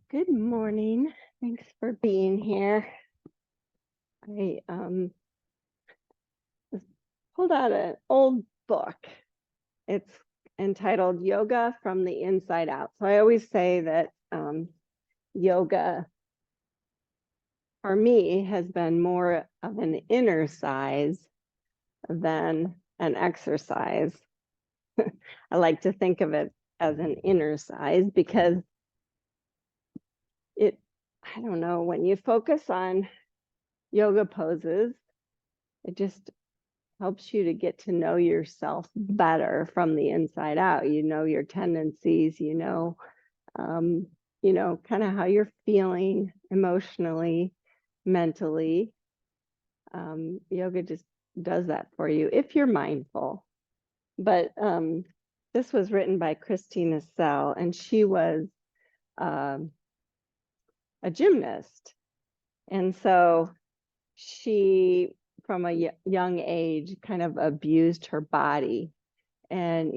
Good morning. Thanks for being here. I pulled out an old book. It's entitled Yoga from the Inside Out. So I always say that yoga for me has been more of an innercise than an exercise. I like to think of it as an innercise because I don't know, when you focus on yoga poses, it just helps you to get to know yourself better from the inside out. You know your tendencies, kind of how you're feeling emotionally, mentally. Yoga just does that for you if you're mindful. But this was written by Christina Sell, and she was a gymnast. And so she, from a young age, kind of abused her body and,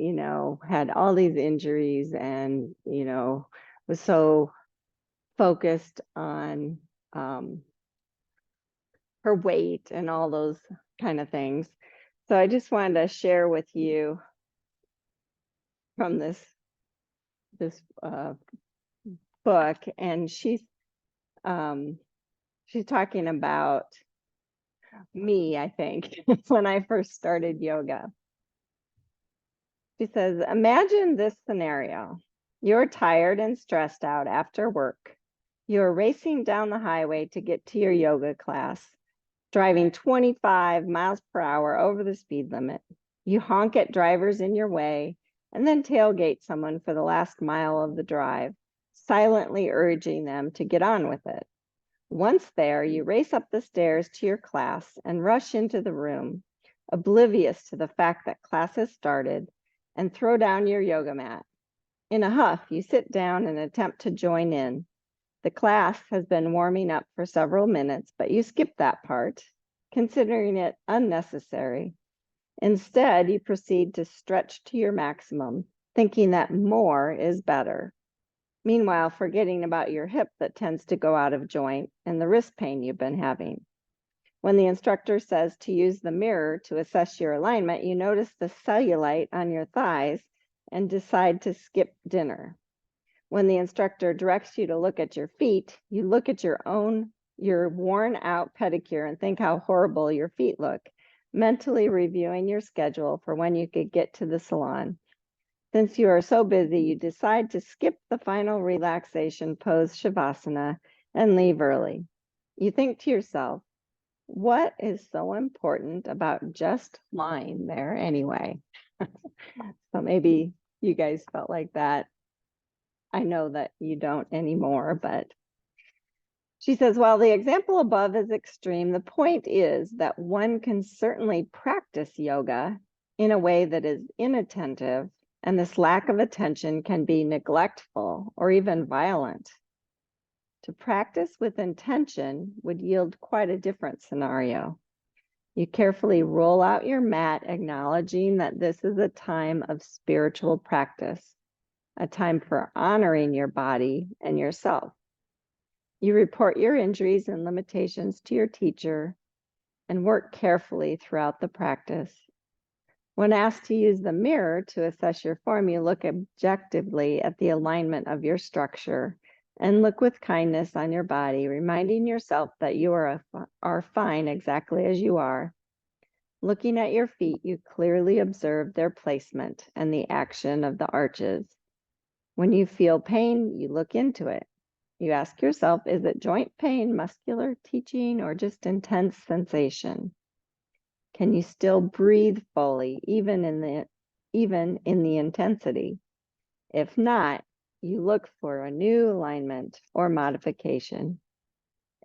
had all these injuries and, was so focused on her weight and all those kind of things. So I just wanted to share with you from this book, and she's talking about me, I think, when I first started yoga. She says, imagine this scenario. You're tired and stressed out after work. You're racing down the highway to get to your yoga class, driving 25 miles per hour over the speed limit. You honk at drivers in your way and then tailgate someone for the last mile of the drive, silently urging them to get on with it. Once there, you race up the stairs to your class and rush into the room, oblivious to the fact that class has started, and throw down your yoga mat. In a huff, you sit down and attempt to join in. The class has been warming up for several minutes, but you skip that part, considering it unnecessary. Instead, you proceed to stretch to your maximum, thinking that more is better. Meanwhile, forgetting about your hip that tends to go out of joint and the wrist pain you've been having. When the instructor says to use the mirror to assess your alignment, you notice the cellulite on your thighs and decide to skip dinner. When the instructor directs you to look at your feet, you look at your worn out pedicure and think how horrible your feet look, mentally reviewing your schedule for when you could get to the salon. Since you are so busy, you decide to skip the final relaxation pose, Shavasana, and leave early. You think to yourself, what is so important about just lying there anyway? So maybe you guys felt like that. I know that you don't anymore, but she says, while the example above is extreme, the point is that one can certainly practice yoga in a way that is inattentive, and this lack of attention can be neglectful or even violent. To practice with intention would yield quite a different scenario. You carefully roll out your mat, acknowledging that this is a time of spiritual practice, a time for honoring your body and yourself. You report your injuries and limitations to your teacher and work carefully throughout the practice. When asked to use the mirror to assess your form, you look objectively at the alignment of your structure and look with kindness on your body, reminding yourself that you are fine exactly as you are. Looking at your feet, you clearly observe their placement and the action of the arches. When you feel pain, you look into it. You ask yourself, is it joint pain, muscular teaching, or just intense sensation? Can you still breathe fully, even in the intensity? If not, you look for a new alignment or modification.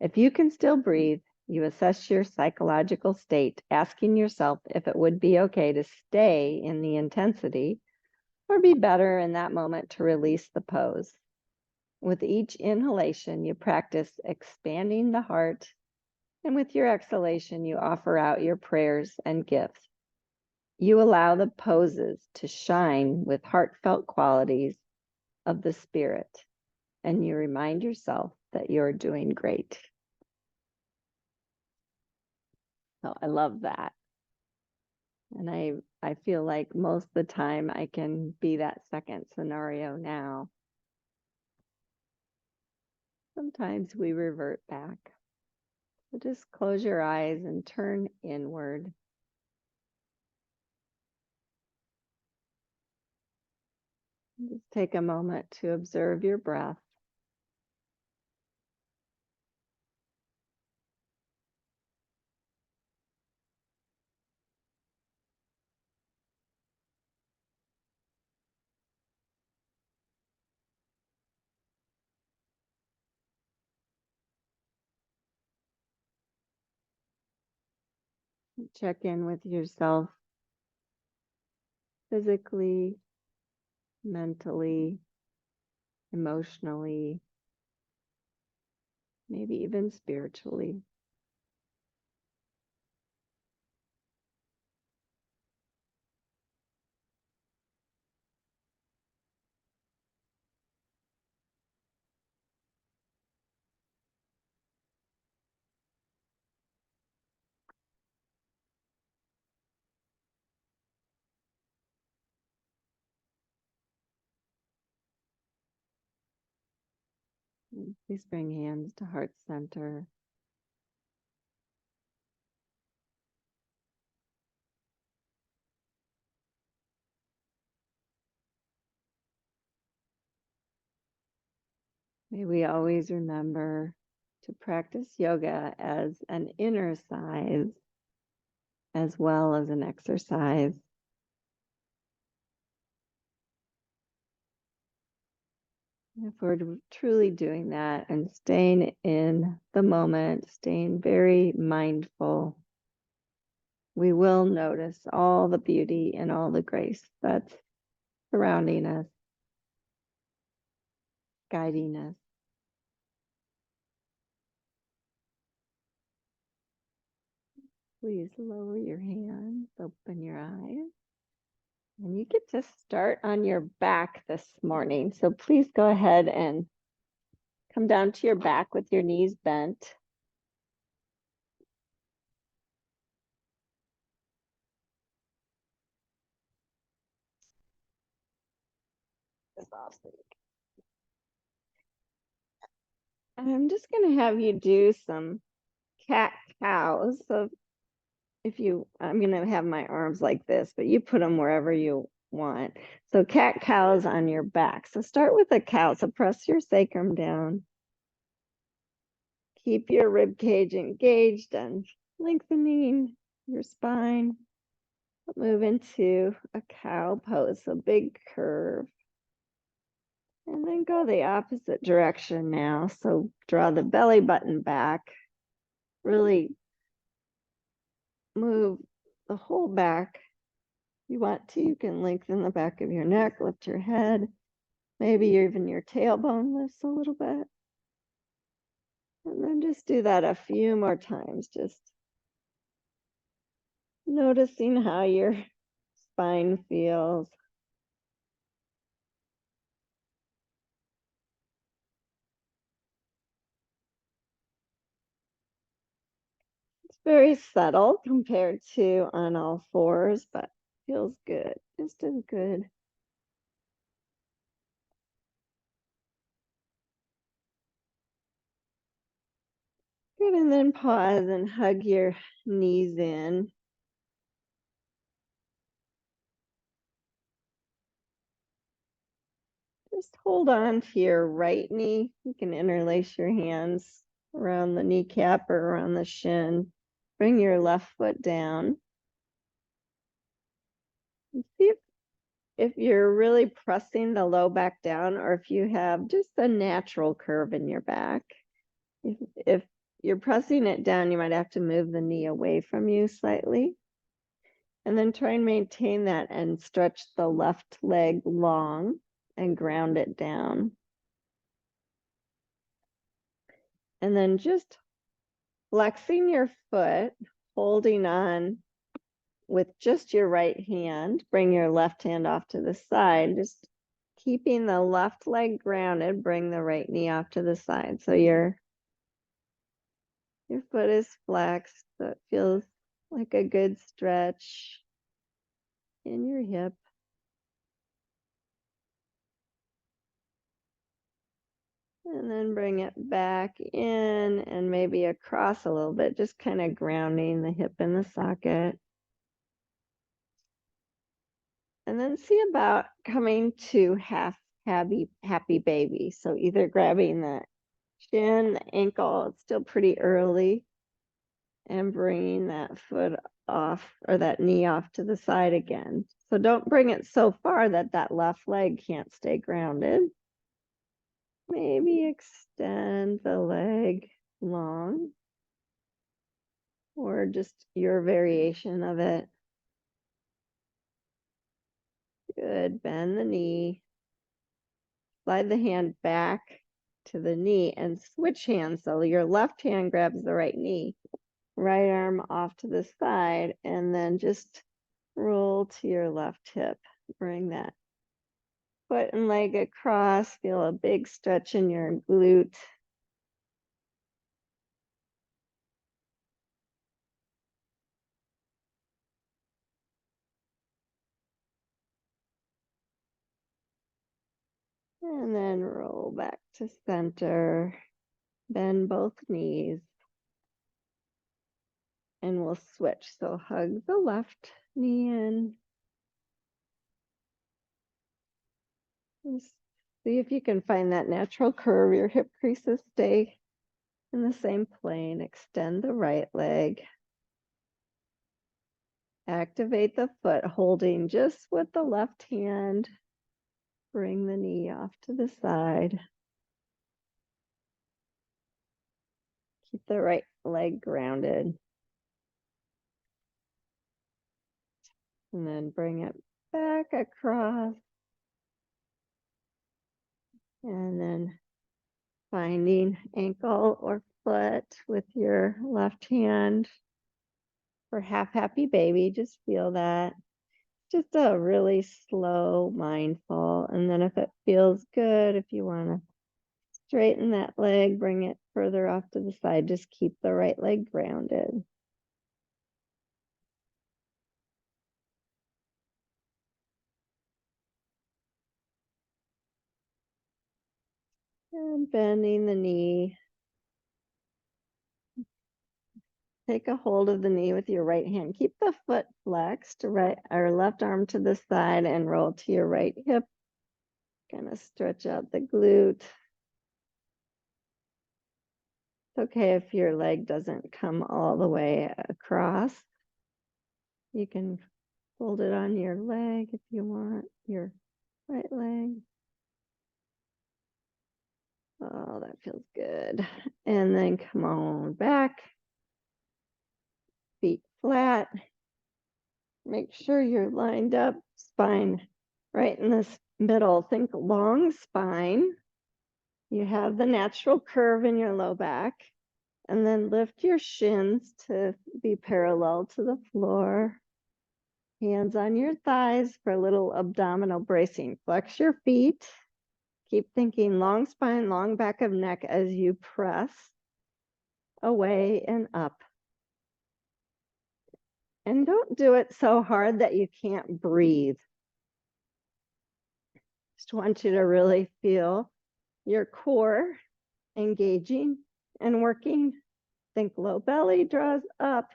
If you can still breathe, you assess your psychological state, asking yourself if it would be okay to stay in the intensity or be better in that moment to release the pose. With each inhalation, you practice expanding the heart, and with your exhalation, you offer out your prayers and gifts. You allow the poses to shine with heartfelt qualities of the spirit. and you remind yourself that you're doing great. So I love that. And I feel like most of the time I can be that second scenario now. Sometimes we revert back. So just close your eyes and turn inward. Just take a moment to observe your breath. Check in with yourself physically, mentally, emotionally, maybe even spiritually. Please bring hands to heart center. May we always remember to practice yoga as an innercise as well as an exercise. If we're truly doing that and staying in the moment, staying very mindful, we will notice all the beauty and all the grace that's surrounding us, guiding us. Please lower your hands, open your eyes. And you get to start on your back this morning. So please go ahead and come down to your back with your knees bent. And I'm just going to have you do some cat cows. So I'm going to have my arms like this, but you put them wherever you want. So cat cows on your back. So start with a cow. So press your sacrum down. Keep your rib cage engaged and lengthening your spine. Move into a cow pose, a big curve. And then go the opposite direction now. So draw the belly button back. Really move the whole back. If you want to, you can lengthen the back of your neck, lift your head. Maybe even your tailbone lifts a little bit. And then just do that a few more times. Just noticing how your spine feels. It's very subtle compared to on all fours, but feels good, just as good. Good, and then pause and hug your knees in. Just hold on to your right knee. You can interlace your hands around the kneecap or around the shin. Bring your left foot down. And see if you're really pressing the low back down or if you have just a natural curve in your back. If you're pressing it down, you might have to move the knee away from you slightly. And then try and maintain that and stretch the left leg long and ground it down. And then just flexing your foot, holding on with just your right hand. Bring your left hand off to the side. Just keeping the left leg grounded, bring the right knee off to the side. So your foot is flexed, so it feels like a good stretch in your hip. And then bring it back in and maybe across a little bit, just kind of grounding the hip in the socket. And then see about coming to half happy baby. So either grabbing the shin, the ankle, it's still pretty early, and bringing that foot off or that knee off to the side again. So don't bring it so far that that left leg can't stay grounded. Maybe extend the leg long, or just your variation of it. Good. Bend the knee. Slide the hand back to the knee and switch hands. So your left hand grabs the right knee, right arm off to the side, and then just roll to your left hip. Bring that foot and leg across. Feel a big stretch in your glute. And then roll back to center. Bend both knees. And we'll switch. So hug the left knee in. Just see if you can find that natural curve. Your hip creases stay in the same plane. Extend the right leg. Activate the foot, holding just with the left hand. Bring the knee off to the side. Keep the right leg grounded. And then bring it back across. And then finding ankle or foot with your left hand for half happy baby. Just feel that. Just a really slow, mindful. And then if it feels good, if you want to straighten that leg, bring it further off to the side. Just keep the right leg grounded. And bending the knee. Take a hold of the knee with your right hand. Keep the foot flexed, right or left arm to the side, and roll to your right hip. Kind of stretch out the glute. It's okay if your leg doesn't come all the way across. You can fold it on your leg if you want, your right leg. Oh, that feels good. And then come on back. Feet flat. Make sure you're lined up, spine right in this middle. Think long spine. You have the natural curve in your low back. And then lift your shins to be parallel to the floor. Hands on your thighs for a little abdominal bracing. Flex your feet. Keep thinking long spine, long back of neck as you press away and up. And don't do it so hard that you can't breathe. Just want you to really feel your core engaging and working. Think low belly draws up,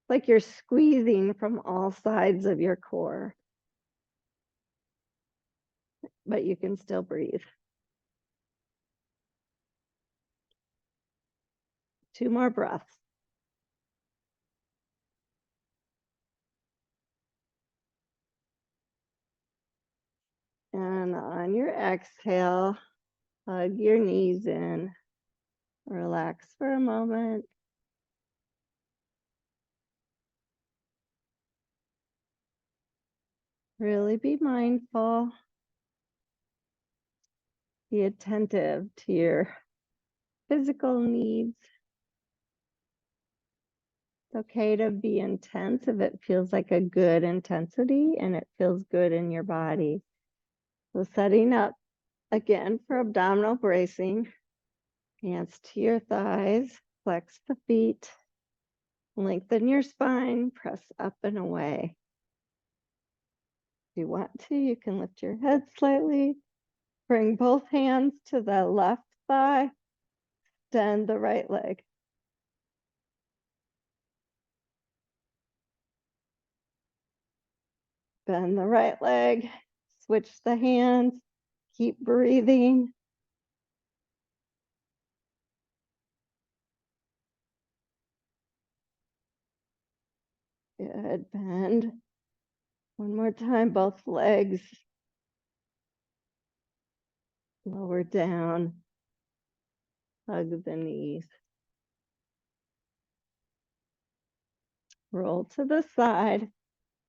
like you're squeezing from all sides of your core. But you can still breathe. 2 more breaths. And on your exhale, hug your knees in. Relax for a moment. Really be mindful. Be attentive to your physical needs. It's okay to be intense if it feels like a good intensity and it feels good in your body. So setting up again for abdominal bracing. Hands to your thighs, flex the feet, lengthen your spine, press up and away. If you want to, you can lift your head slightly, bring both hands to the left thigh, extend the right leg. Bend the right leg, switch the hands, keep breathing. Good, bend. One more time, both legs. Lower down, hug the knees. Roll to the side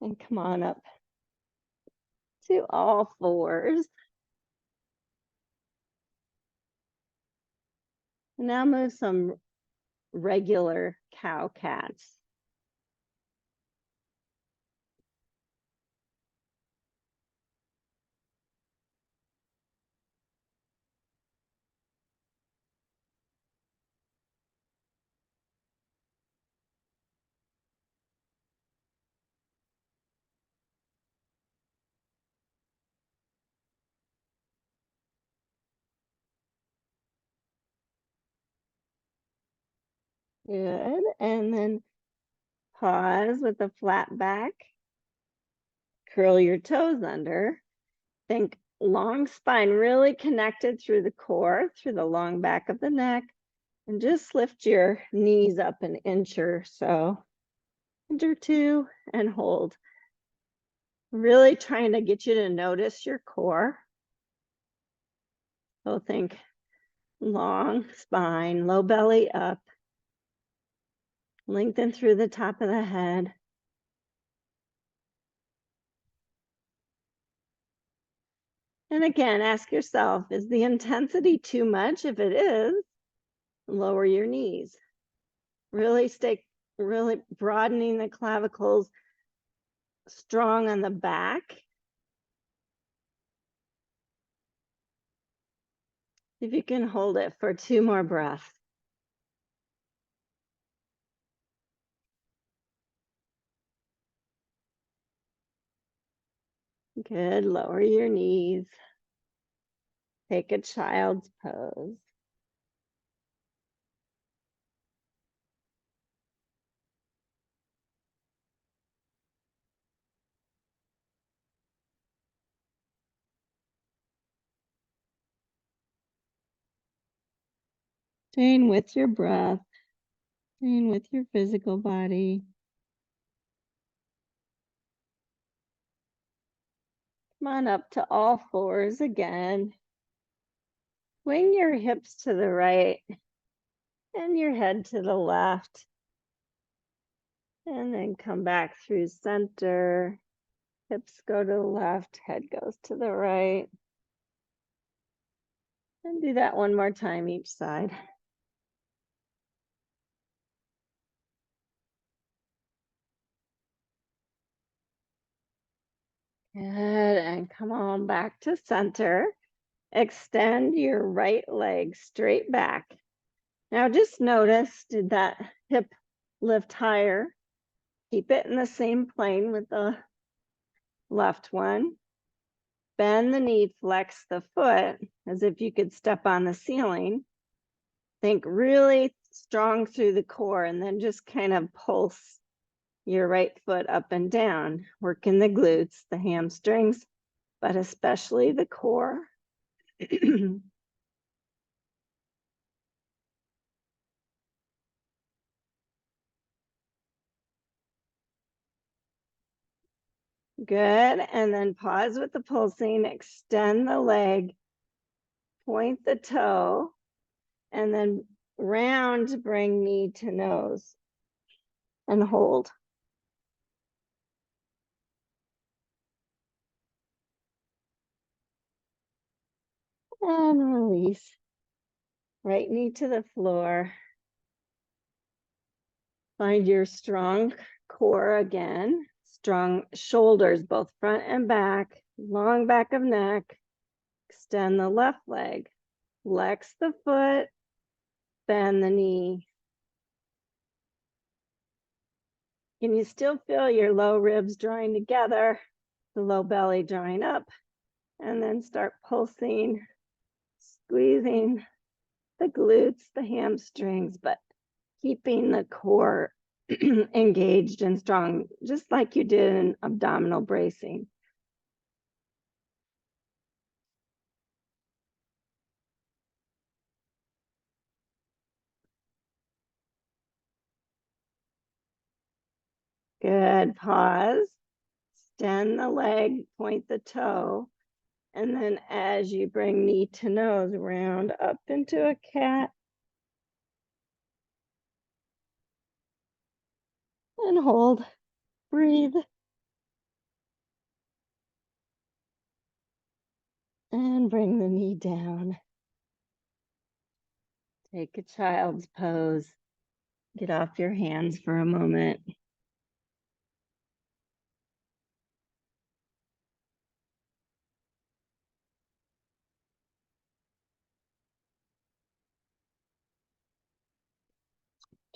and come on up to all fours. Now move some regular cow cats. Good. And then pause with a flat back. Curl your toes under. Think long spine really connected through the core, through the long back of the neck. And just lift your knees up an inch or so, inch or two, and hold. Really trying to get you to notice your core. So think long spine, low belly up, lengthen through the top of the head. And again, ask yourself, is the intensity too much? If it is, lower your knees. Really broadening the clavicles, strong on the back. If you can hold it for 2 more breaths. Good, lower your knees. Take a child's pose. Staying with your breath, staying with your physical body. Come on up to all fours again. Swing your hips to the right and your head to the left. And then come back through center. Hips go to the left, head goes to the right. And do that one more time each side. Good, and come on back to center. Extend your right leg straight back. Now just notice, did that hip lift higher? Keep it in the same plane with the left one. Bend the knee, flex the foot as if you could step on the ceiling. Think really strong through the core and then just kind of pulse your right foot up and down, working the glutes, the hamstrings, but especially the core. Good, and then pause with the pulsing, extend the leg, point the toe, and then round to bring knee to nose and hold. And release. Right knee to the floor. Find your strong core again. Strong shoulders, both front and back. Long back of neck. Extend the left leg. Flex the foot. Bend the knee. Can you still feel your low ribs drawing together, the low belly drawing up, and then start pulsing, squeezing the glutes, the hamstrings, but keeping the core engaged and strong, just like you did in abdominal bracing. Good. Pause. Extend the leg, point the toe. And then as you bring knee to nose, round up into a cat. And hold. Breathe. And bring the knee down. Take a child's pose. Get off your hands for a moment.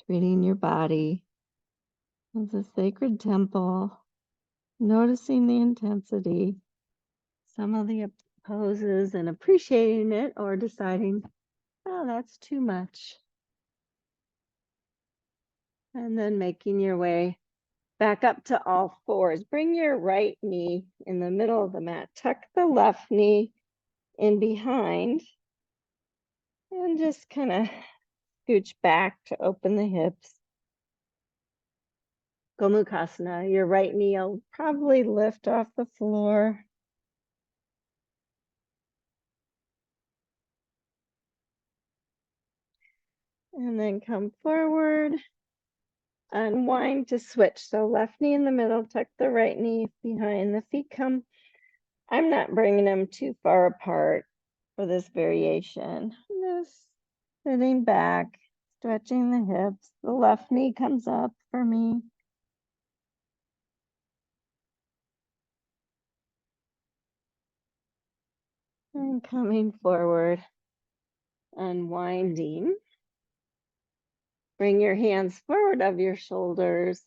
Treating your body as a sacred temple, noticing the intensity, some of the poses, and appreciating it or deciding, oh, that's too much. And then making your way back up to all fours. Bring your right knee in the middle of the mat. Tuck the left knee in behind and just kind of scooch back to open the hips. Gomukhasana, your right knee will probably lift off the floor. And then come forward, unwind to switch. So left knee in the middle, tuck the right knee behind. The feet come, I'm not bringing them too far apart for this variation. Just sitting back, stretching the hips. The left knee comes up for me. And coming forward, unwinding. Bring your hands forward of your shoulders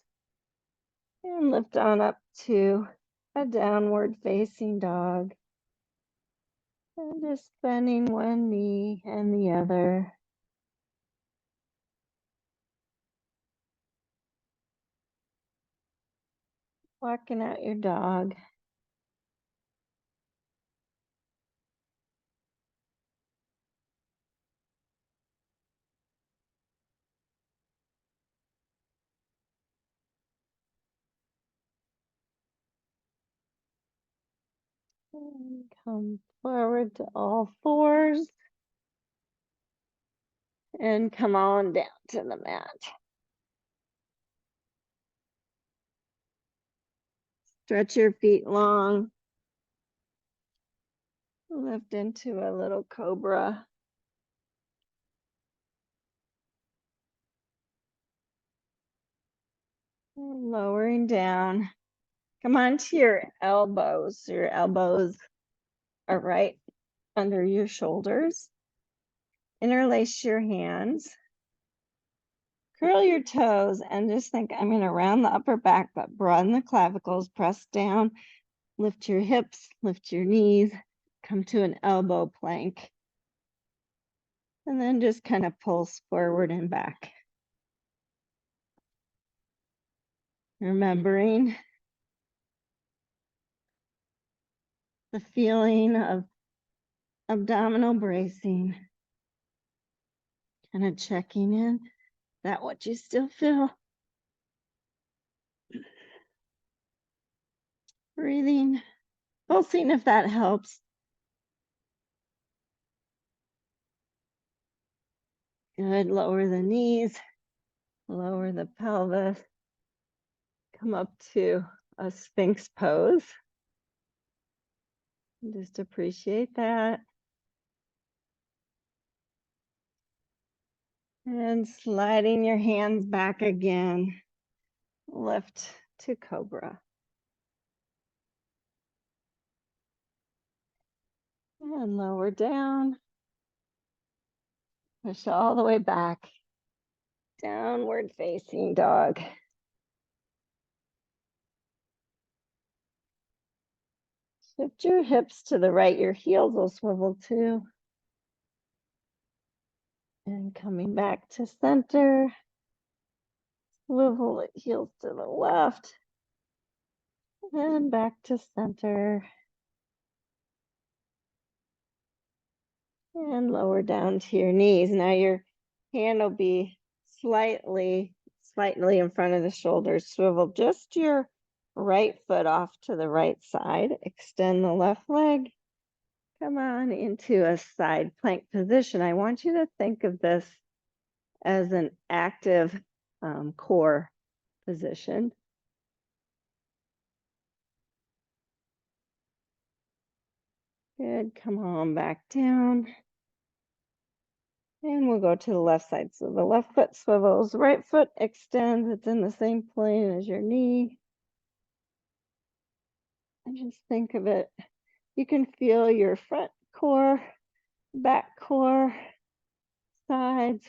and lift on up to a downward facing dog. And just bending one knee and the other. Walking out your dog. And come forward to all fours. And come on down to the mat. Stretch your feet long. Lift into a little cobra. And lowering down. Come onto your elbows. Your elbows are right under your shoulders. Interlace your hands. Curl your toes and just think, I'm going to round the upper back, but broaden the clavicles, press down, lift your hips, lift your knees, come to an elbow plank. And then just kind of pulse forward and back. Remembering the feeling of abdominal bracing. Kind of checking in. Is that what you still feel? Breathing, pulsing if that helps. Good, lower the knees, lower the pelvis. Come up to a Sphinx pose. Just appreciate that. And sliding your hands back again. Lift to cobra. And lower down. Push all the way back. Downward facing dog. Shift your hips to the right. Your heels will swivel too. And coming back to center. Swivel the heels to the left. And back to center. And lower down to your knees. Now your hand will be slightly in front of the shoulders. Swivel just your right foot off to the right side. Extend the left leg. Come on into a side plank position. I want you to think of this as an active core position. Good. Come on back down. And we'll go to the left side. So the left foot swivels, right foot extends. It's in the same plane as your knee. And just think of it. You can feel your front core, back core, sides.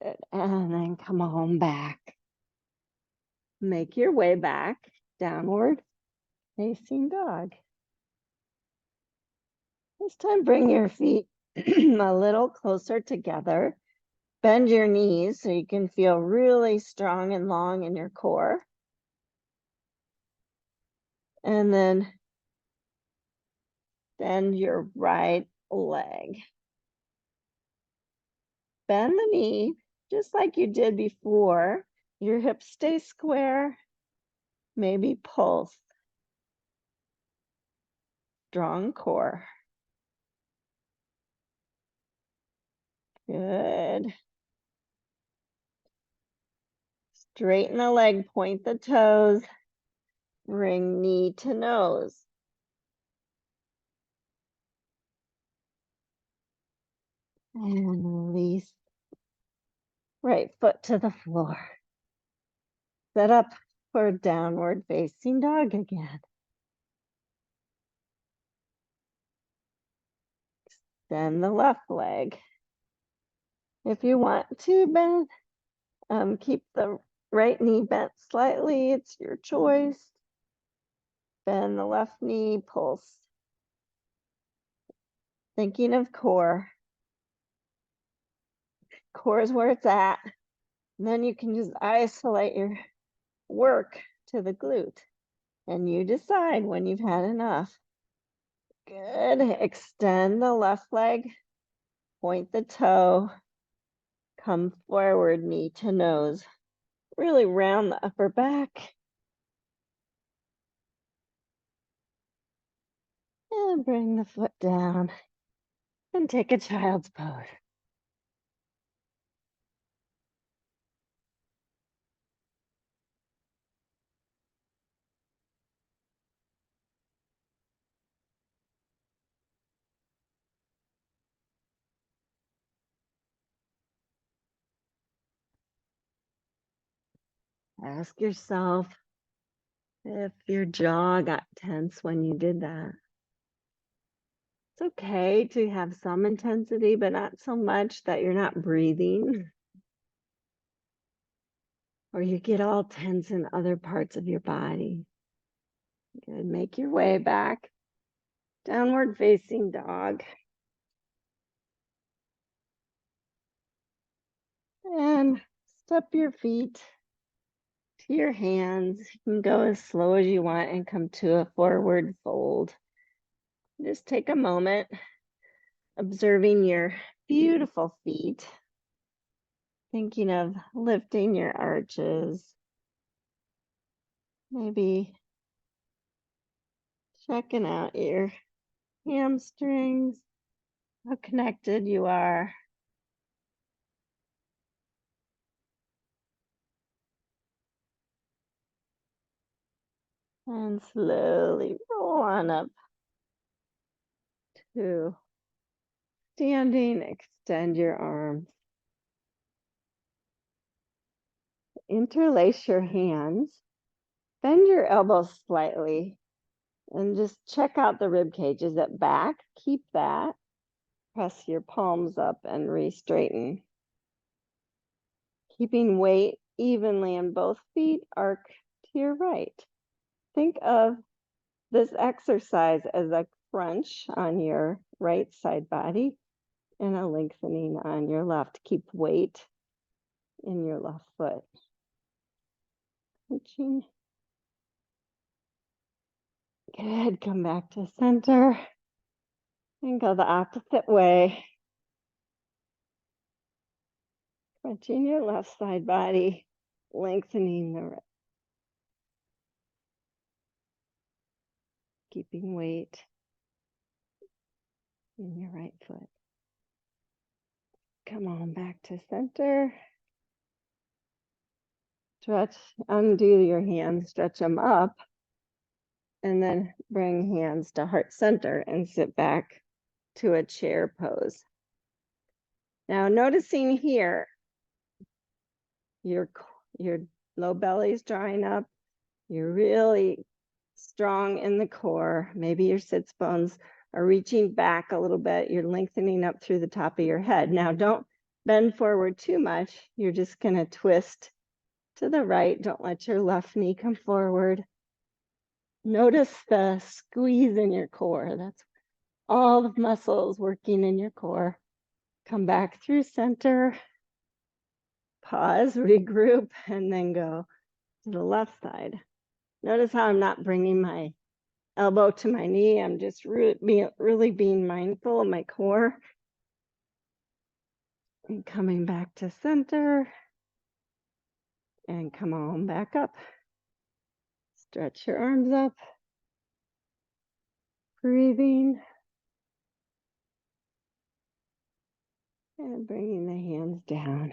Good. And then come on back. Make your way back, downward facing dog. This time, bring your feet a little closer together. Bend your knees so you can feel really strong and long in your core. And then bend your right leg. Bend the knee just like you did before. Your hips stay square. Maybe pulse. Strong core. Good. Straighten the leg, point the toes. Bring knee to nose. And release. Right foot to the floor. Set up for downward facing dog again. Extend the left leg. If you want to bend, keep the right knee bent slightly. It's your choice. Bend the left knee, pulse. Thinking of core. Core is where it's at. And then you can just isolate your work to the glute. And you decide when you've had enough. Good. Extend the left leg. Point the toe. Come forward, knee to nose. Really round the upper back. And bring the foot down. And take a child's pose. Ask yourself if your jaw got tense when you did that. It's okay to have some intensity, but not so much that you're not breathing. Or you get all tense in other parts of your body. Good. Make your way back. Downward facing dog. And step your feet to your hands. You can go as slow as you want and come to a forward fold. Just take a moment observing your beautiful feet. Thinking of lifting your arches. Maybe checking out your hamstrings, how connected you are. And slowly roll on up to standing. Extend your arms. Interlace your hands. Bend your elbows slightly. And just check out the rib cage. Is it back? Keep that. Press your palms up and re-straighten. Keeping weight evenly in both feet, arc to your right. Think of this exercise as a crunch on your right side body and a lengthening on your left. Keep weight in your left foot. Crunching. Good, come back to center and go the opposite way. Crunching your left side body, lengthening the right. Keeping weight in your right foot. Come on back to center. Stretch, undo your hands, stretch them up, and then bring hands to heart center and sit back to a chair pose. Now noticing here, your low belly is drawing up. You're really strong in the core. Maybe your sits bones are reaching back a little bit. You're lengthening up through the top of your head. Now don't bend forward too much. You're just gonna twist to the right. Don't let your left knee come forward. Notice the squeeze in your core. That's all the muscles working in your core. Come back through center. Pause, regroup, and then go to the left side. Notice how I'm not bringing my elbow to my knee. I'm just really being mindful of my core. And coming back to center. And come on back up. Stretch your arms up. Breathing. And bringing the hands down.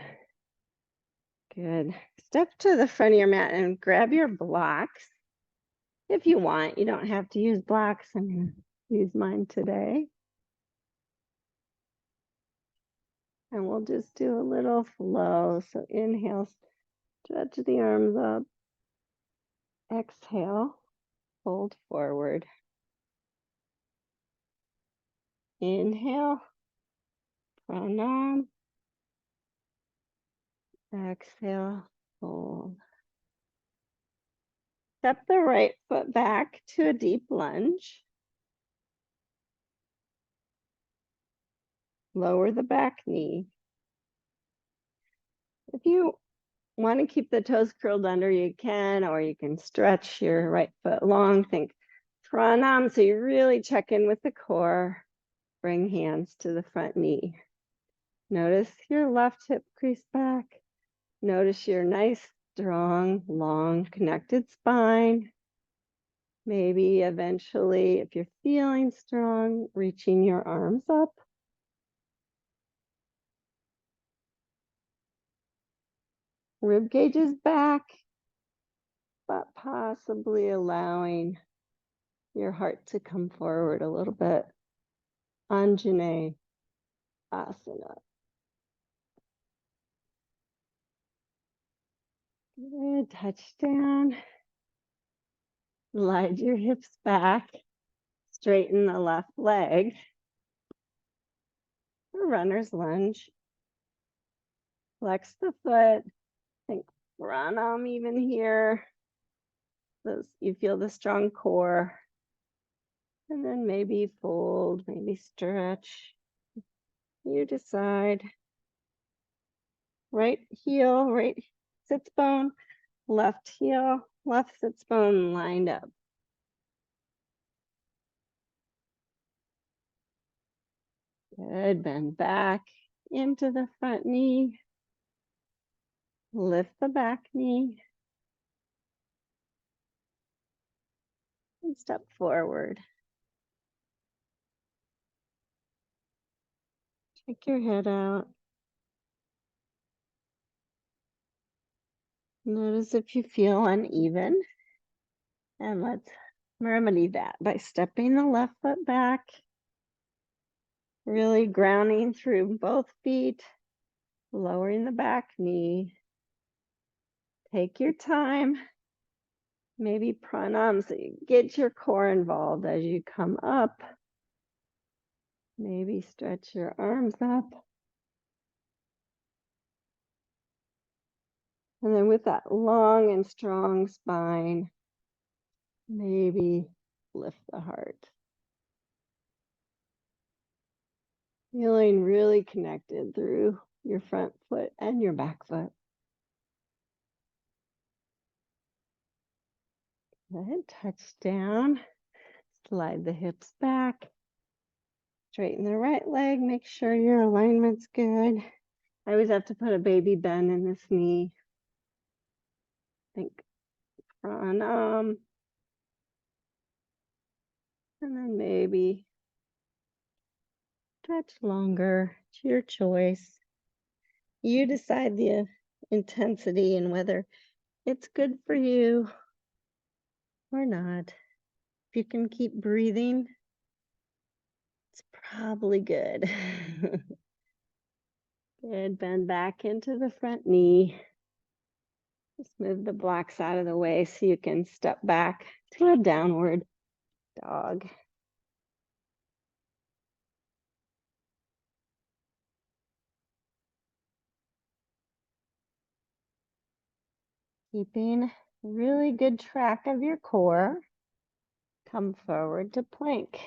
Good. Step to the front of your mat and grab your blocks. If you want, you don't have to use blocks. I'm going to use mine today. And we'll just do a little flow. So inhale, stretch the arms up. Exhale, fold forward. Inhale, pranam. Exhale, fold. Step the right foot back to a deep lunge. Lower the back knee. If you want to keep the toes curled under, you can, or you can stretch your right foot long. Think pranam, so you really check in with the core. Bring hands to the front knee. Notice your left hip crease back. Notice your nice, strong, long, connected spine. Maybe eventually, if you're feeling strong, reaching your arms up. Rib cage is back, but possibly allowing your heart to come forward a little bit. Anjane asana. Good, touch down. Slide your hips back. Straighten the left leg. Runner's lunge. Flex the foot. Think pranam even here. You feel the strong core. And then maybe fold, maybe stretch. You decide. Right heel, right sits bone, left heel, left sits bone lined up. Good, bend back into the front knee. Lift the back knee. And step forward. Check your head out. Notice if you feel uneven. And let's remedy that by stepping the left foot back. Really grounding through both feet. Lowering the back knee. Take your time. Maybe pranam, so you get your core involved as you come up. Maybe stretch your arms up. And then with that long and strong spine, maybe lift the heart. Feeling really connected through your front foot and your back foot. Good, touch down, slide the hips back, straighten the right leg, make sure your alignment's good. I always have to put a baby bend in this knee. Think pranam. And then maybe stretch longer, it's your choice. You decide the intensity and whether it's good for you or not. If you can keep breathing, it's probably good. Good, bend back into the front knee. Just move the blocks out of the way so you can step back to a downward dog. Keeping really good track of your core. Come forward to plank.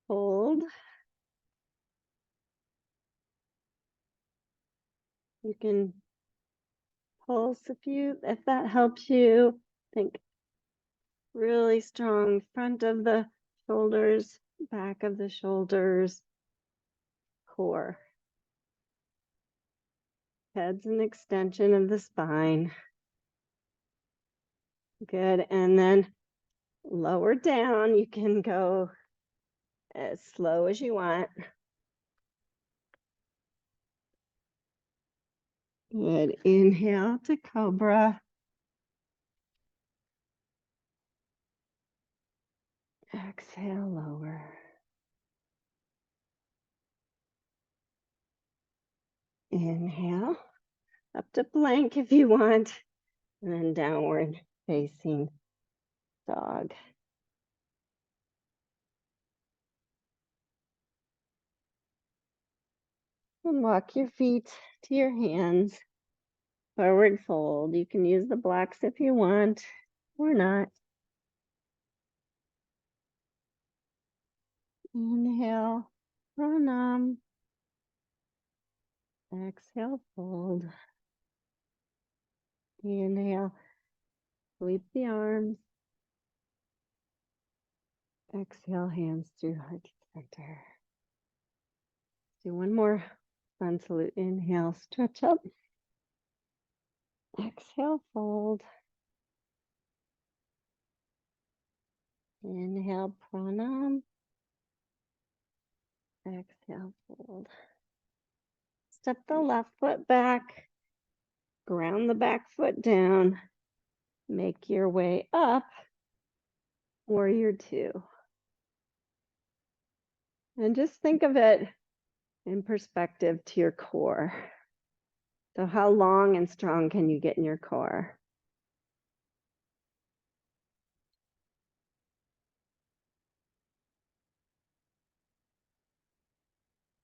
Hold. You can pulse if that helps you. Think really strong front of the shoulders, back of the shoulders, core. Head's an extension of the spine. Good, and then lower down. You can go as slow as you want. Good, inhale to cobra. Exhale, lower. Inhale, up to plank if you want, and then downward facing dog. And walk your feet to your hands. Forward fold. You can use the blocks if you want or not. Inhale, pranam. Exhale, fold. Inhale, sweep the arms. Exhale, hands through heart center. Do one more sun salute. Inhale, stretch up. Exhale, fold. Inhale, pranam. Exhale, fold. Step the left foot back. Ground the back foot down. Make your way up. Warrior two. And just think of it in perspective to your core. So how long and strong can you get in your core?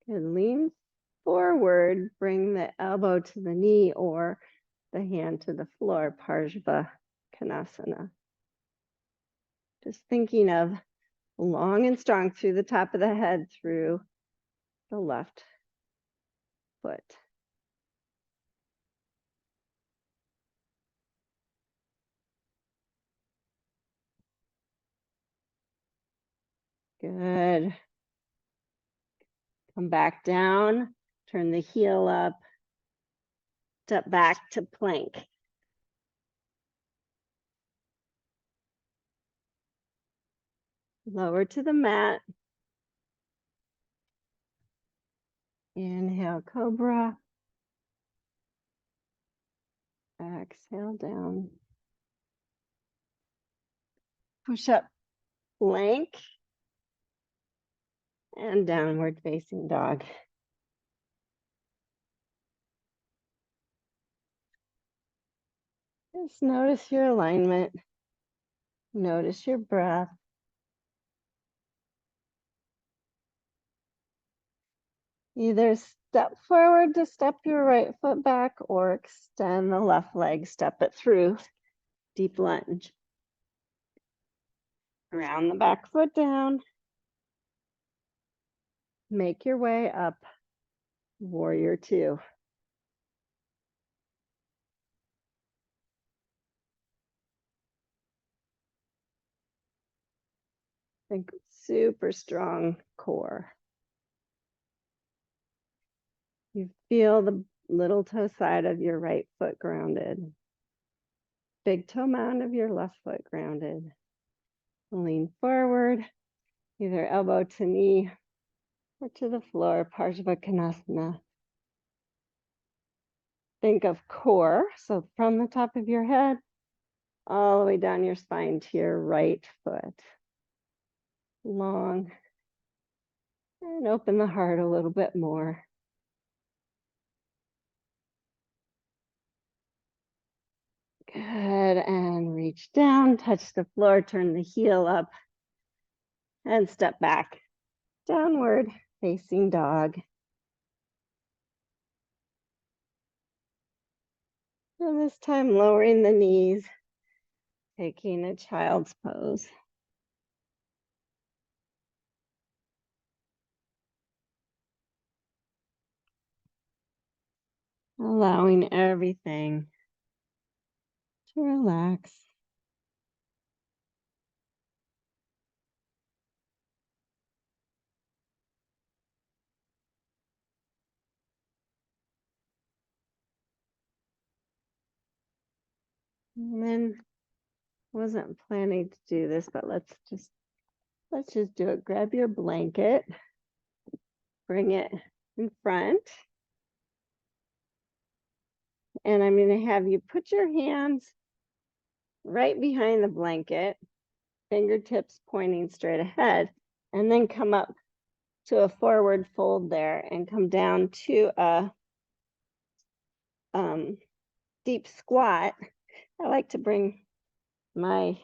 Good, lean forward, bring the elbow to the knee or the hand to the floor, vasisthasana. Just thinking of long and strong through the top of the head, through the left foot. Good. Come back down, turn the heel up, step back to plank. Lower to the mat. Inhale, cobra. Exhale, down. Push up, plank. And downward facing dog. Just notice your alignment. Notice your breath. Either step forward to step your right foot back or extend the left leg, step it through. Deep lunge. Round the back foot down. Make your way up. Warrior two. Think super strong core. You feel the little toe side of your right foot grounded. Big toe mound of your left foot grounded. Lean forward, either elbow to knee or to the floor, Parsvakonasana. Think of core, so from the top of your head, all the way down your spine to your right foot. Long, and open the heart a little bit more. Good, and reach down, touch the floor, turn the heel up, and step back. Downward facing dog. And this time lowering the knees, taking a child's pose. Allowing everything to relax. And then wasn't planning to do this, but let's just do it. Grab your blanket, bring it in front. And I'm going to have you put your hands right behind the blanket, fingertips pointing straight ahead, and then come up to a forward fold there and come down to a deep squat. I like to bring my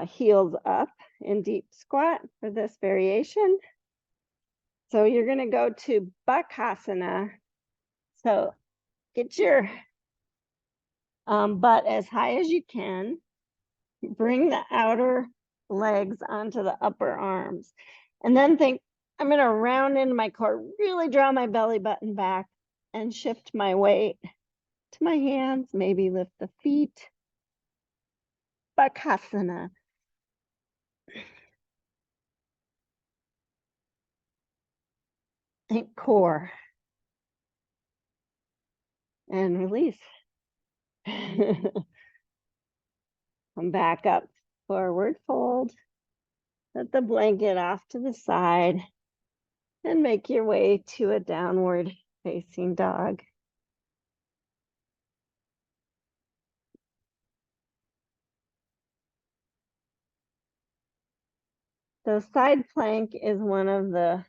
heels up in deep squat for this variation. So you're going to go to bakasana. So get your butt as high as you can. Bring the outer legs onto the upper arms. And then think, I'm going to round into my core, really draw my belly button back and shift my weight to my hands, maybe lift the feet. Bakasana. Think core. And release. Come back up, forward fold. Let the blanket off to the side and make your way to a downward facing dog. So side plank is one of the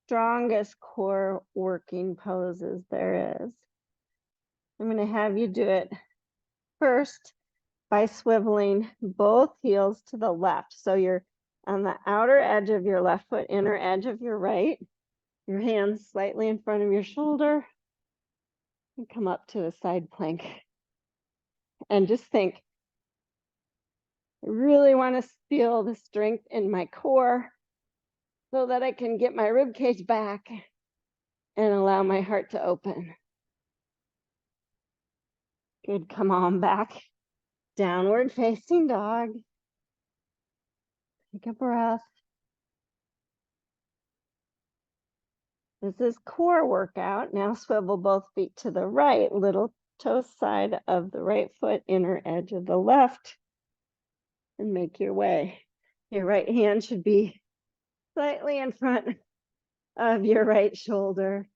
strongest core working poses there is. I'm going to have you do it first by swiveling both heels to the left. So you're on the outer edge of your left foot, inner edge of your right, your hands slightly in front of your shoulder, and come up to a side plank. And just think, I really want to feel the strength in my core so that I can get my rib cage back and allow my heart to open. Good, come on back. Downward facing dog. Take a breath. This is core workout. Now swivel both feet to the right, little toe side of the right foot, inner edge of the left, and make your way. Your right hand should be slightly in front of your right shoulder.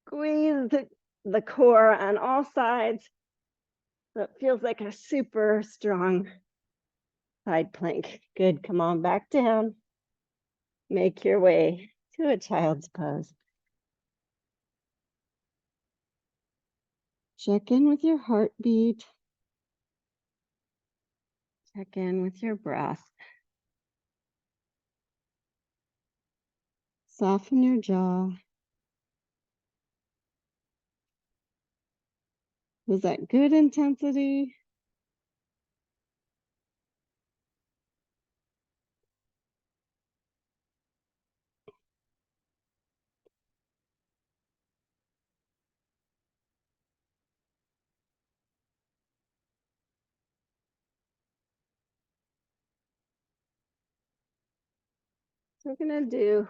Squeeze the core on all sides. So it feels like a super strong side plank. Good, come on back down. Make your way to a child's pose. Check in with your heartbeat. Check in with your breath. Soften your jaw. Was that good intensity? So we're going to do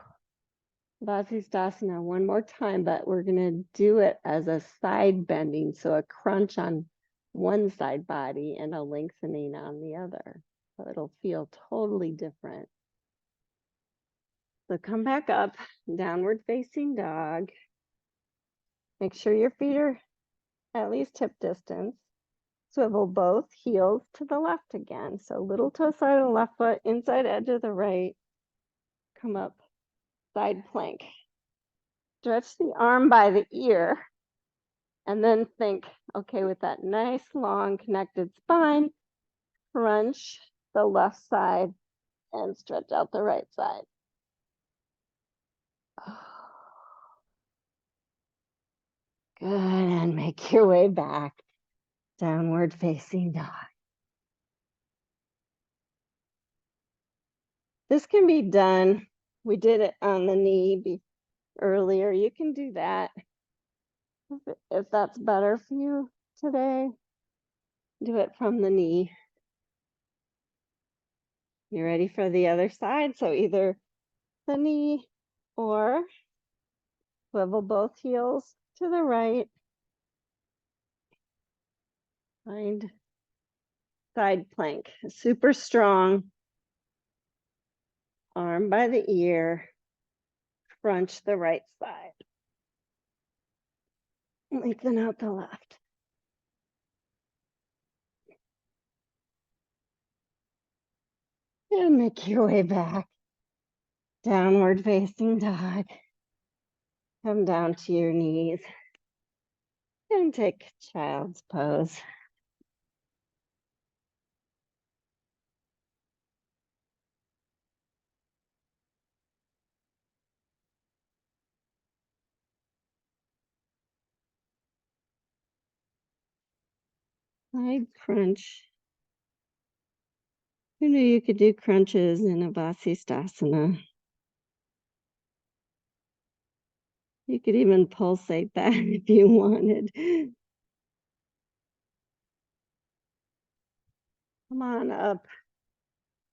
vasisthasana one more time, but we're going to do it as a side bending. So a crunch on one side body and a lengthening on the other. So it'll feel totally different. So come back up, downward facing dog. Make sure your feet are at least hip distance. Swivel both heels to the left again. So little toe side of the left foot, inside edge of the right. Come up, side plank. Stretch the arm by the ear. And then think, okay, with that nice long connected spine, crunch the left side and stretch out the right side. Good, and make your way back. Downward facing dog. This can be done. We did it on the knee earlier. You can do that if that's better for you today. Do it from the knee. You ready for the other side? So either the knee or swivel both heels to the right. Find side plank, super strong. Arm by the ear, crunch the right side. Lengthen out the left. And make your way back. Downward facing dog. Come down to your knees. And take child's pose. Side crunch. Who knew you could do crunches in a vasisthasana? You could even pulsate that if you wanted. Come on up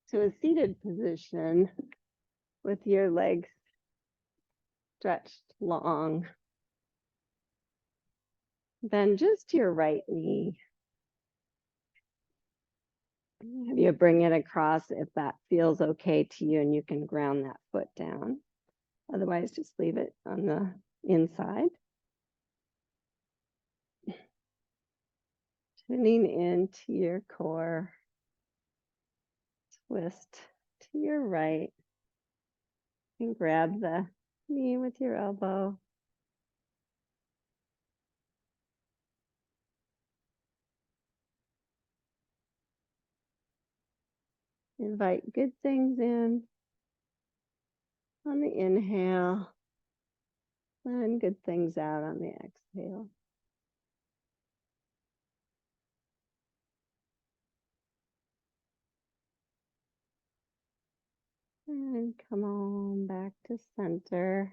to a seated position with your legs stretched long. Bend just your right knee. Have you bring it across if that feels okay to you and you can ground that foot down. Otherwise, just leave it on the inside. Tuning into your core. Twist to your right. And grab the knee with your elbow. Invite good things in on the inhale. And good things out on the exhale. And come on back to center.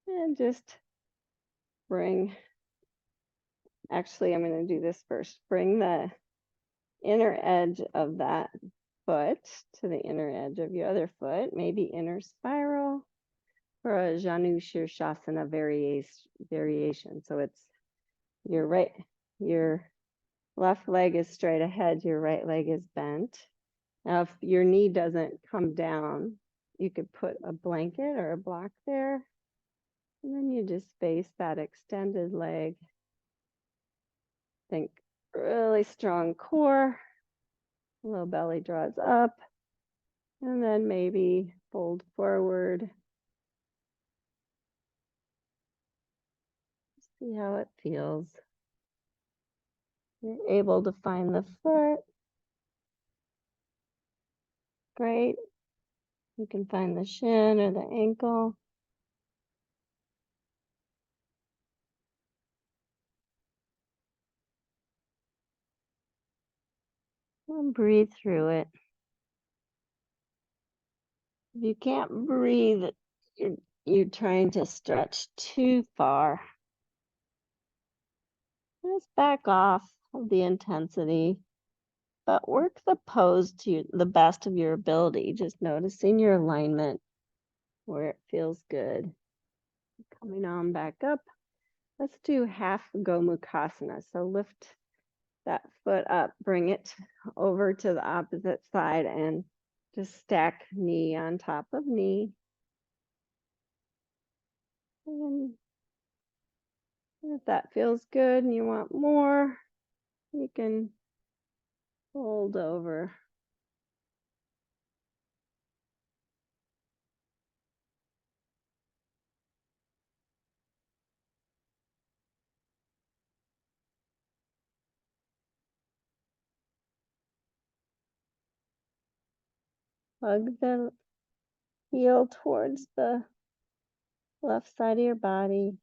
And just bring, actually, I'm going to do this first. Bring the inner edge of that foot to the inner edge of your other foot, maybe inner spiral for a Janu Shirshasana variation. So it's your left leg is straight ahead, your right leg is bent. Now, if your knee doesn't come down, you could put a blanket or a block there. And then you just face that extended leg. Think really strong core. Low belly draws up. And then maybe fold forward. See how it feels. You're able to find the foot. Great. You can find the shin or the ankle. And breathe through it. If you can't breathe, you're trying to stretch too far. Just back off of the intensity, but work the pose to the best of your ability, just noticing your alignment where it feels good. Coming on back up. Let's do half Gomukhasana. So lift that foot up, bring it over to the opposite side and just stack knee on top of knee. And if that feels good and you want more, you can fold over. Hug the heel towards the left side of your body.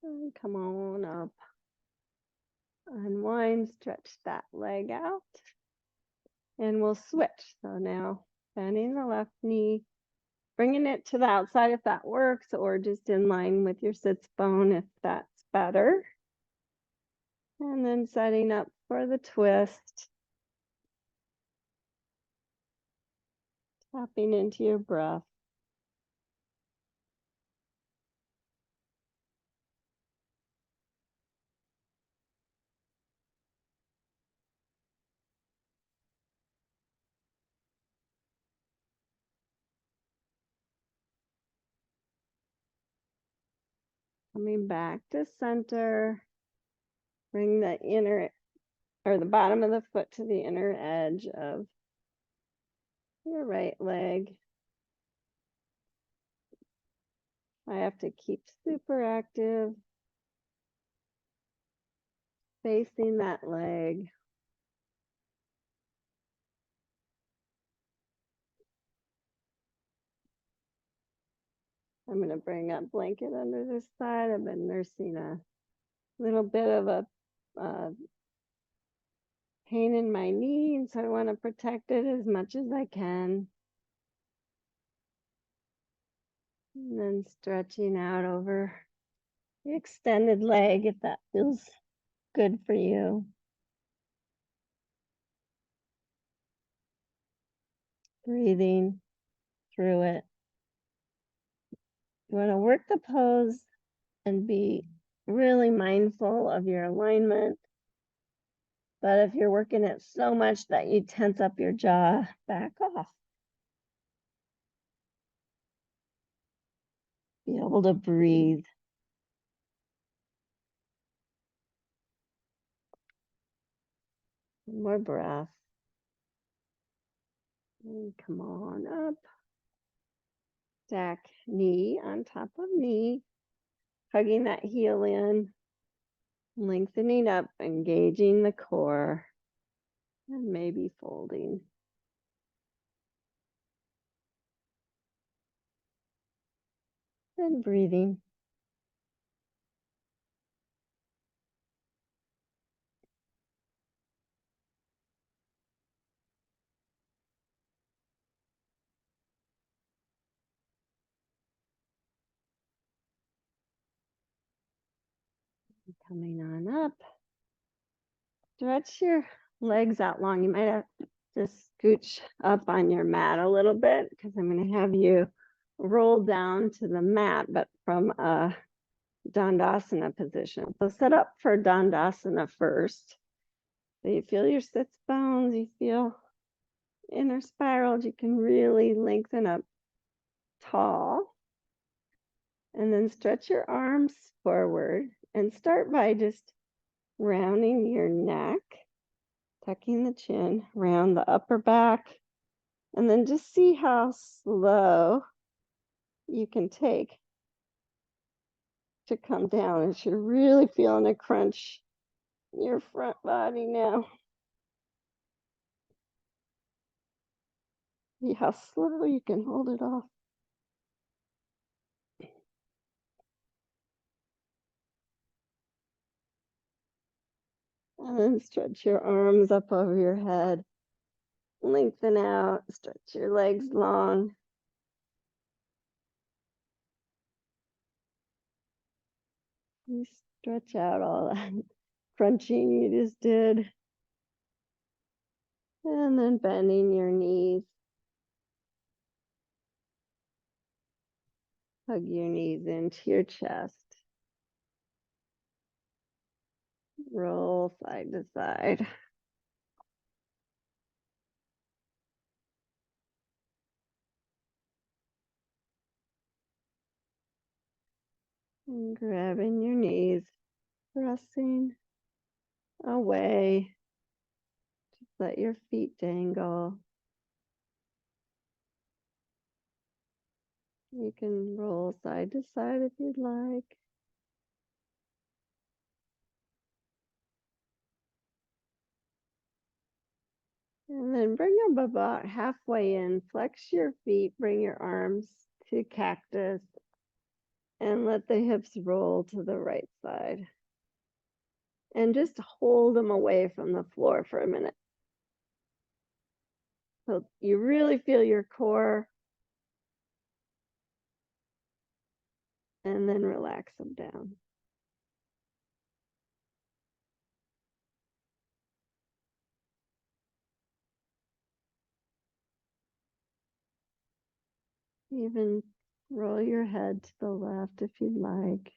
And come on up. Unwind, stretch that leg out. And we'll switch. So now bending the left knee, bringing it to the outside if that works, or just in line with your sits bone if that's better. And then setting up for the twist. Tapping into your breath. Coming back to center. Bring the inner or the bottom of the foot to the inner edge of your right leg. I have to keep super active. Facing that leg. I'm going to bring a blanket under this side. I've been nursing a little bit of a pain in my knee, and so I want to protect it as much as I can. And then stretching out over the extended leg if that feels good for you. Breathing through it. You want to work the pose and be really mindful of your alignment. But if you're working it so much that you tense up your jaw, back off. Be able to breathe. One more breath. And come on up. Stack knee on top of knee. Hugging that heel in. Lengthening up, engaging the core. And maybe folding. And breathing. Coming on up. Stretch your legs out long. You might have to scooch up on your mat a little bit because I'm going to have you roll down to the mat, but from a Dandasana position. So set up for Dandasana first. So you feel your sits bones, you feel inner spirals. You can really lengthen up tall. And then stretch your arms forward and start by just rounding your neck, tucking the chin, round the upper back, And then just see how slow you can take to come down as you're really feeling a crunch in your front body now. See how slow you can hold it off. And then stretch your arms up over your head. Lengthen out, stretch your legs long. You stretch out all that crunching you just did. And then bending your knees. Hug your knees into your chest. Roll side to side. And grabbing your knees, pressing away. Just let your feet dangle. You can roll side to side if you'd like. And then bring them about halfway in. Flex your feet, bring your arms to cactus, and let the hips roll to the right side. And just hold them away from the floor for a minute. So you really feel your core, and then relax them down. Even roll your head to the left if you'd like.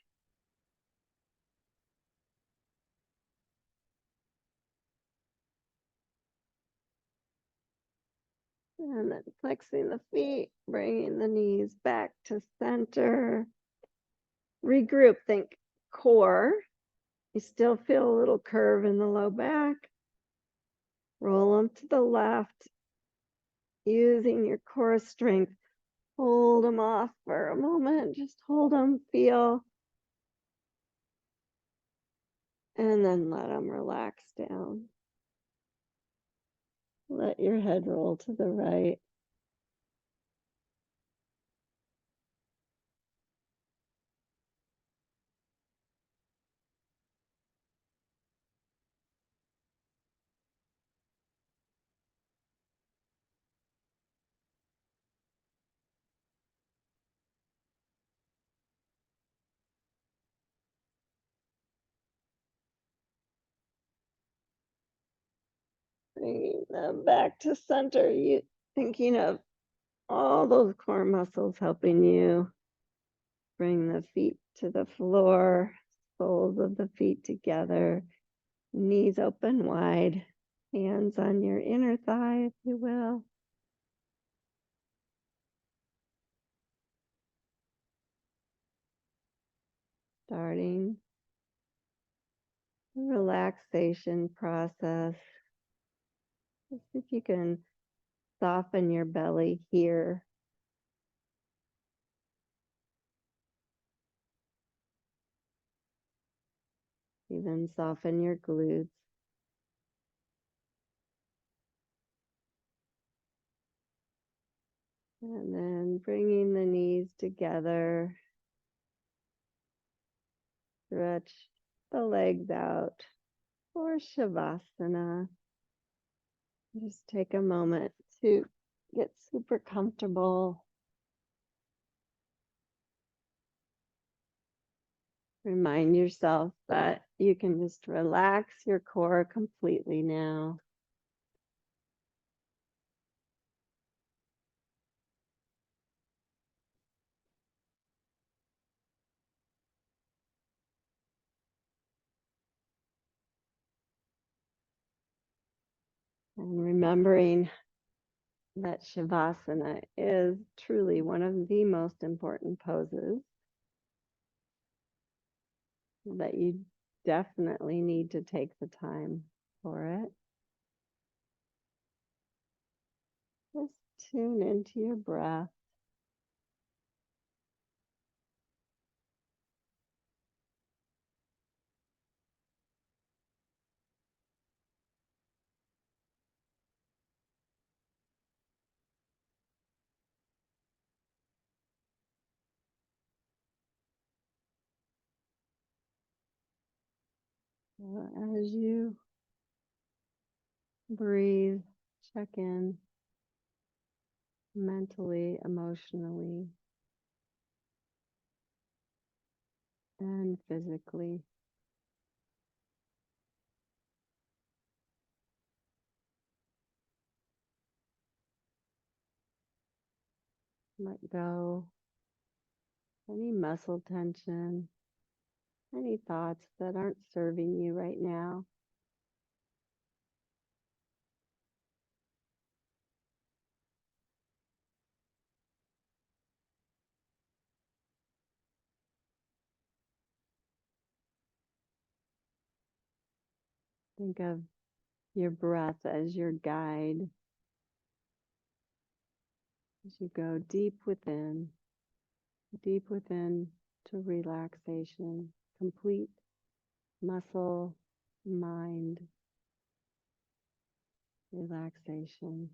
And then flexing the feet, bringing the knees back to center. Regroup, think core. You still feel a little curve in the low back. Roll them to the left, using your core strength. Hold them off for a moment. Just hold them, feel. And then let them relax down. Let your head roll to the right. Bringing them back to center. You thinking of all those core muscles helping you. Bring the feet to the floor, soles of the feet together, knees open wide, hands on your inner thigh, if you will. Starting the relaxation process. Just if you can soften your belly here. Even soften your glutes. And then bringing the knees together. Stretch the legs out for Shavasana. Just take a moment to get super comfortable. Remind yourself that you can just relax your core completely now. And remembering that Shavasana is truly one of the most important poses, that you definitely need to take the time for it. Just Tune into your breath. As you breathe, check in mentally, emotionally, and physically. Let go any muscle tension, any thoughts that aren't serving you right now. Think of your breath as your guide as you go deep within to relaxation, complete muscle, mind relaxation.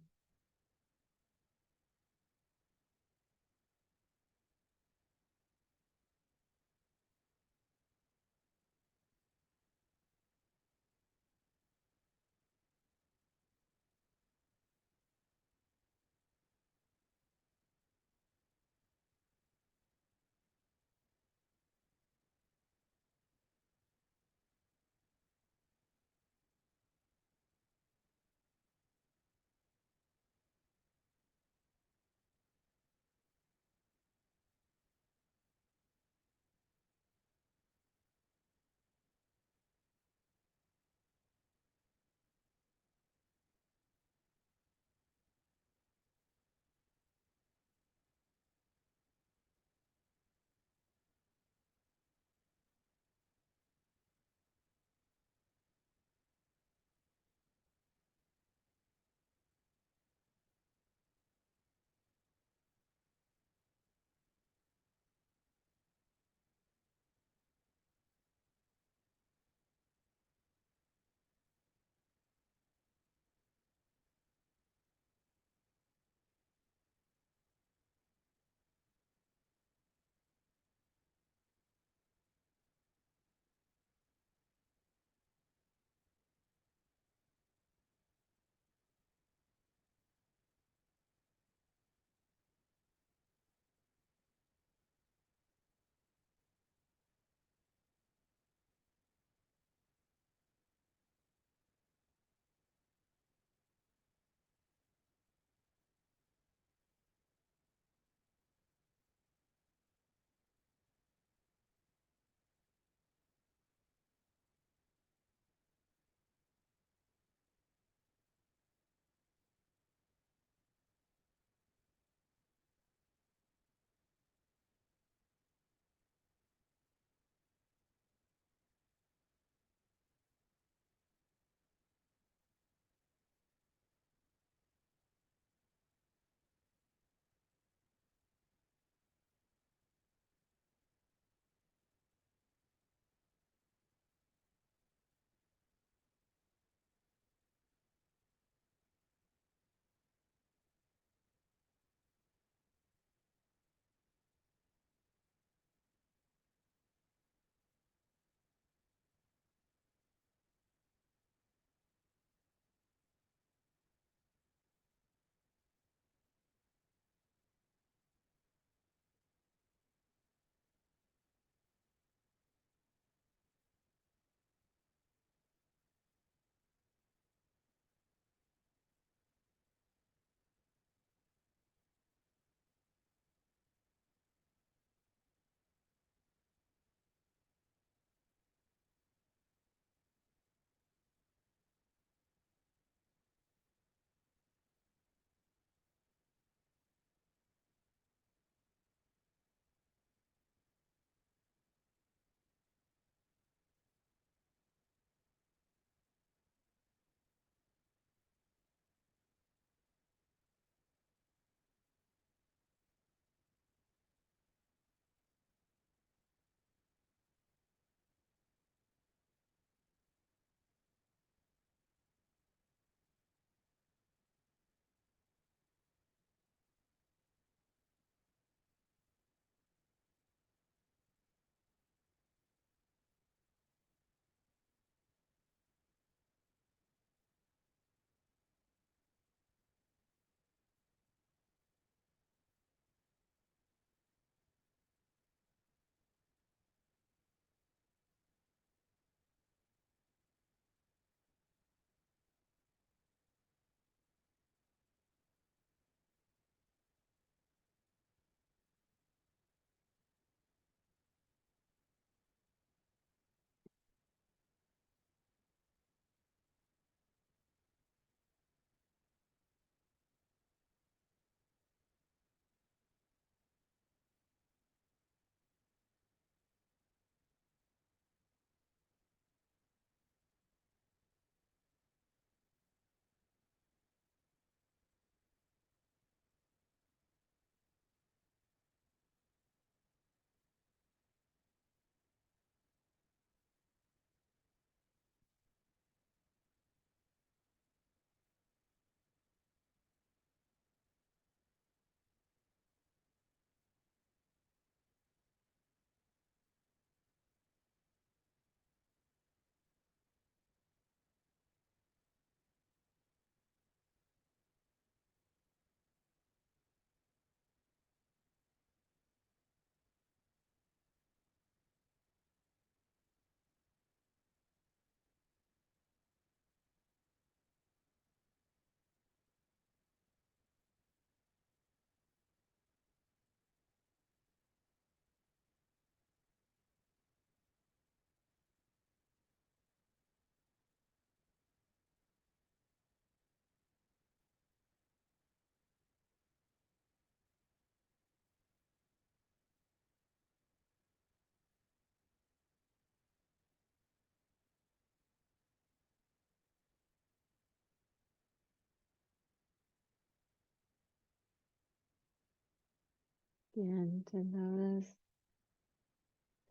Begin to notice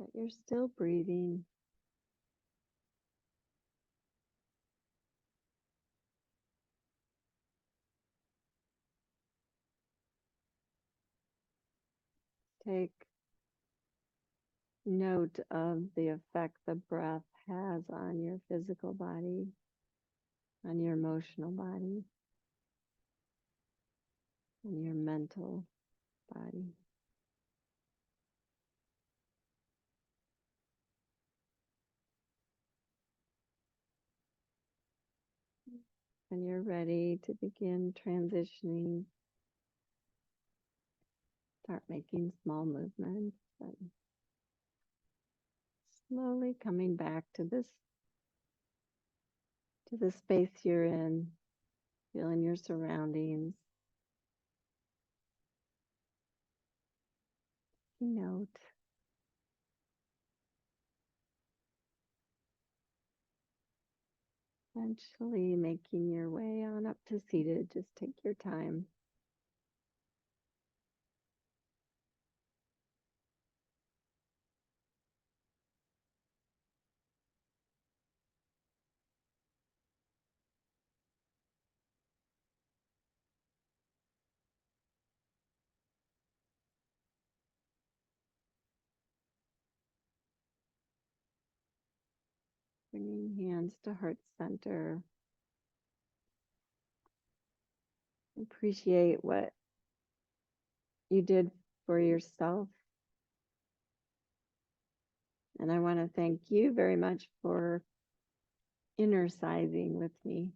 that you're still breathing. Take note of the effect the breath has on your physical body, on your emotional body, on your mental body. When you're ready to begin transitioning, start making small movements and slowly coming back to the space you're in, feeling your surroundings. Note. Eventually making your way on up to seated. Just take your time. Bringing hands to heart center. Appreciate what you did for yourself. And I want to thank you very much for innercising with me.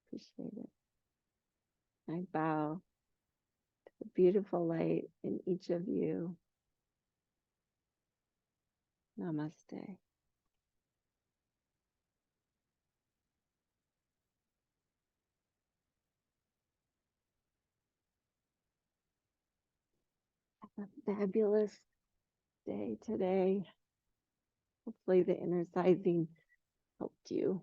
Appreciate it. I bow to the beautiful light in each of you. Namaste. Have a fabulous day today. Hopefully the innercising helped you.